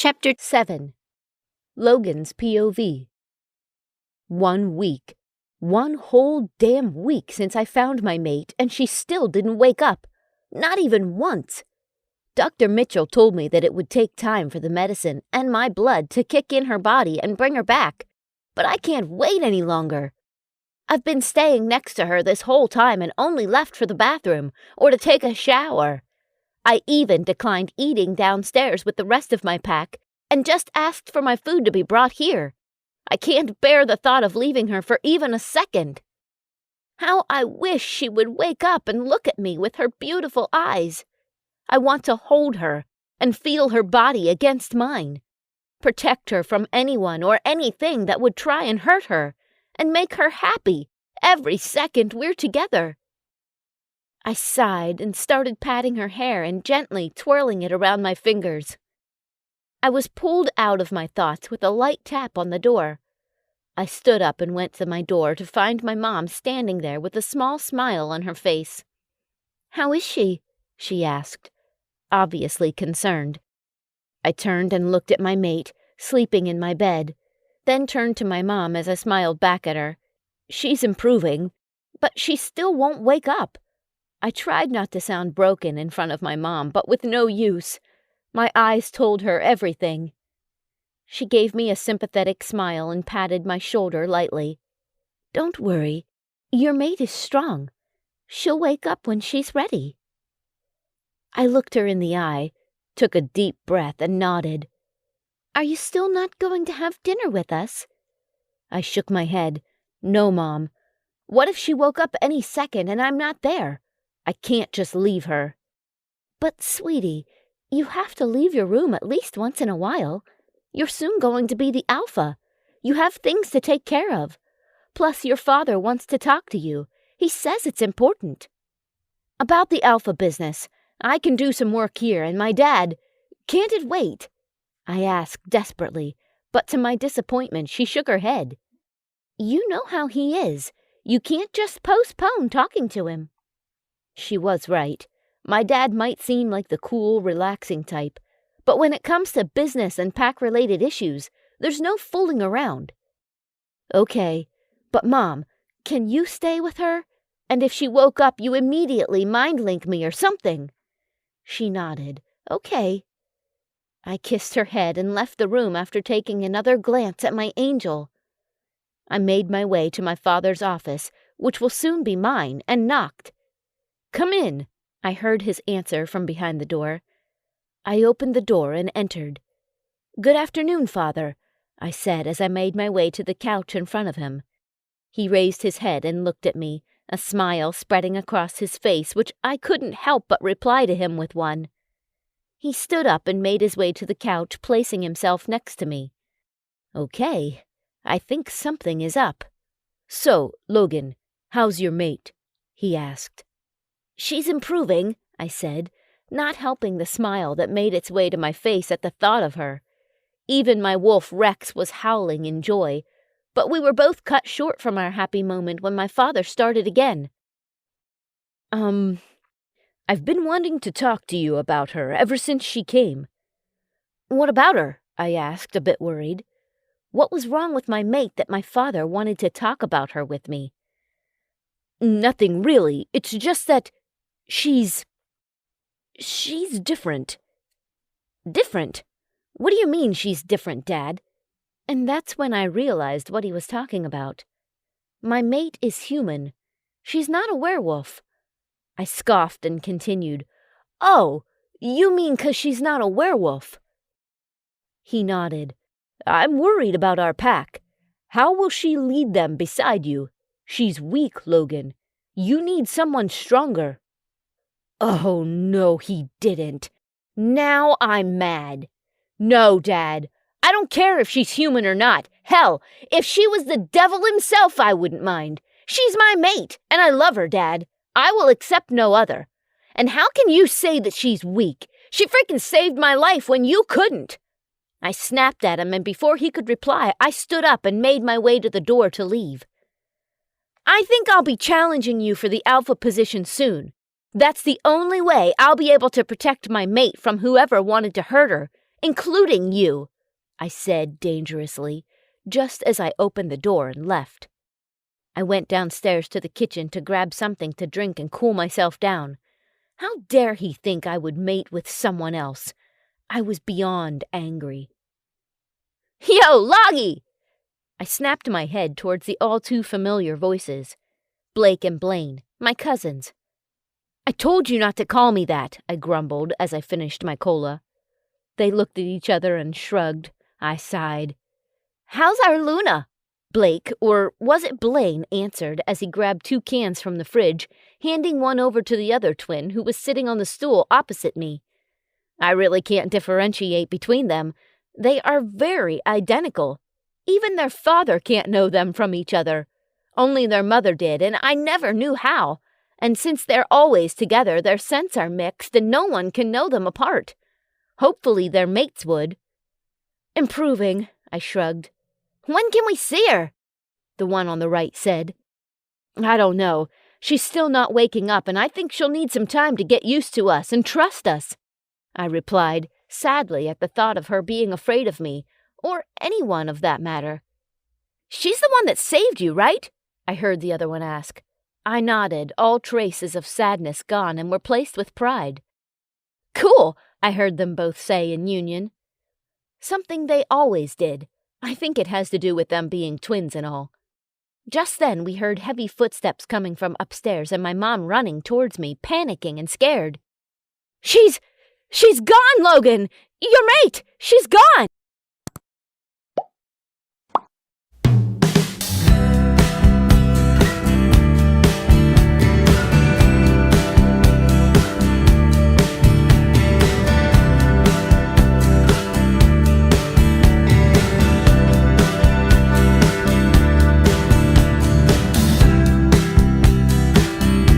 Chapter 7. Logan's POV. 1 week. 1 whole damn week since I found my mate, and she still didn't wake up. Not even once. Dr. Mitchell told me that it would take time for the medicine and my blood to kick in her body and bring her back. But I can't wait any longer. I've been staying next to her this whole time and only left for the bathroom or to take a shower. I even declined eating downstairs with the rest of my pack and just asked for my food to be brought here. I can't bear the thought of leaving her for even a second. How I wish she would wake up and look at me with her beautiful eyes. I want to hold her and feel her body against mine. Protect her from anyone or anything that would try and hurt her, and make her happy every second we're together. I sighed and started patting her hair and gently twirling it around my fingers. I was pulled out of my thoughts with a light tap on the door. I stood up and went to my door to find my mom standing there with a small smile on her face. "How is she?" she asked, obviously concerned. I turned and looked at my mate, sleeping in my bed, then turned to my mom as I smiled back at her. "She's improving, but she still won't wake up." I tried not to sound broken in front of my mom, but with no use. My eyes told her everything. She gave me a sympathetic smile and patted my shoulder lightly. "Don't worry. Your mate is strong. She'll wake up when she's ready." I looked her in the eye, took a deep breath, and nodded. "Are you still not going to have dinner with us?" I shook my head. "No, Mom. What if she woke up any second and I'm not there? I can't just leave her." "But, sweetie, you have to leave your room at least once in a while. You're soon going to be the alpha. You have things to take care of. Plus, your father wants to talk to you. He says it's important." "About the alpha business, I can do some work here, and my dad, can't it wait?" I asked desperately, but to my disappointment she shook her head. "You know how he is. You can't just postpone talking to him." She was right. My dad might seem like the cool, relaxing type, but when it comes to business and pack-related issues, there's no fooling around. "Okay, but Mom, can you stay with her? And if she woke up, you immediately mind-link me or something." She nodded. "Okay." I kissed her head and left the room after taking another glance at my angel. I made my way to my father's office, which will soon be mine, and knocked. "Come in," I heard his answer from behind the door. I opened the door and entered. "Good afternoon, Father," I said as I made my way to the couch in front of him. He raised his head and looked at me, a smile spreading across his face, which I couldn't help but reply to him with one. He stood up and made his way to the couch, placing himself next to me. "Okay, I think something is up. So, Logan, how's your mate?" he asked. "She's improving," I said, not helping the smile that made its way to my face at the thought of her. Even my wolf Rex was howling in joy, but we were both cut short from our happy moment when my father started again. I've been wanting to talk to you about her ever since she came." "What about her?" I asked, a bit worried. What was wrong with my mate that my father wanted to talk about her with me? "Nothing really. It's just that she's different." "Different? What do you mean she's different, Dad?" And that's when I realized what he was talking about. My mate is human. She's not a werewolf. I scoffed and continued, "Oh, you mean 'cause she's not a werewolf?" He nodded. "I'm worried about our pack. How will she lead them beside you? She's weak, Logan. You need someone stronger." "Oh, no, he didn't. Now I'm mad. No, Dad. I don't care if she's human or not. Hell, if she was the devil himself, I wouldn't mind. She's my mate, and I love her, Dad. I will accept no other. And how can you say that she's weak? She freaking saved my life when you couldn't." I snapped at him, and before he could reply, I stood up and made my way to the door to leave. "I think I'll be challenging you for the alpha position soon. That's the only way I'll be able to protect my mate from whoever wanted to hurt her, including you," I said dangerously, just as I opened the door and left. I went downstairs to the kitchen to grab something to drink and cool myself down. How dare he think I would mate with someone else? I was beyond angry. "Yo, Loggy!" I snapped my head towards the all-too-familiar voices. Blake and Blaine, my cousins. "I told you not to call me that," I grumbled as I finished my cola. They looked at each other and shrugged. I sighed. "How's our Luna?" Blake, or was it Blaine, answered as he grabbed 2 cans from the fridge, handing one over to the other twin who was sitting on the stool opposite me. I really can't differentiate between them. They are very identical. Even their father can't know them from each other. Only their mother did, and I never knew how. And since they're always together, their scents are mixed and no one can know them apart. Hopefully their mates would. "Improving," I shrugged. "When can we see her?" the one on the right said. "I don't know. She's still not waking up, and I think she'll need some time to get used to us and trust us," I replied, sadly at the thought of her being afraid of me, or anyone of that matter. "She's the one that saved you, right?" I heard the other one ask. I nodded, all traces of sadness gone and replaced with pride. "Cool," I heard them both say in union. Something they always did. I think it has to do with them being twins and all. Just then we heard heavy footsteps coming from upstairs and my mom running towards me, panicking and scared. She's gone, Logan! Your mate! She's gone!"